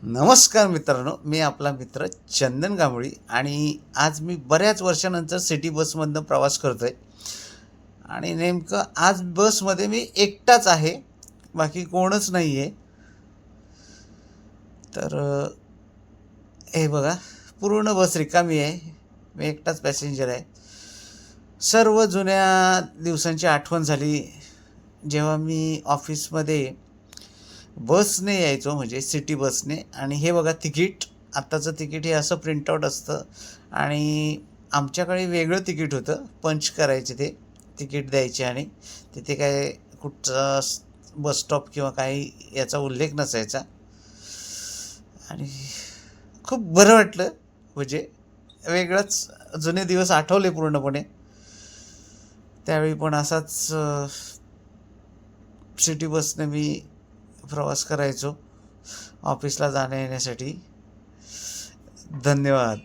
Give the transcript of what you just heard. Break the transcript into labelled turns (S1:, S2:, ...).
S1: नमस्कार मित्रांनो, मी आपला मित्र चंदन गांगुळी आणि आज मी बऱ्याच वर्षानंतर सिटी बसमधनं प्रवास करतो आहे. आणि नेमकं आज बसमध्ये मी एकटाच आहे, बाकी कोणच नाही आहे. तर हे बघा, पूर्ण बस रिकामी आहे. मी एकटाच पॅसेंजर आहे. सर्व जुन्या दिवसांची आठवण झाली, जेव्हा मी ऑफिसमध्ये बसने यायचो, म्हणजे सिटी बसने. आणि हे बघा तिकीट, आत्ताचं तिकीट हे असं प्रिंटआउट असतं आणि आमच्याकडे वेगळं तिकीट होतं. पंच करायचे ते तिकीट द्यायचे आणि तिथे काय कुठचा बस स्टॉप किंवा काही याचा उल्लेख नसायचा. आणि खूप बरं वाटलं, म्हणजे वेगळंच जुने दिवस आठवले पूर्णपणे. त्यावेळी पण असाच सिटी बसने मी प्रवास करायचो ऑफिसला जाण्या येण्यासाठी. धन्यवाद.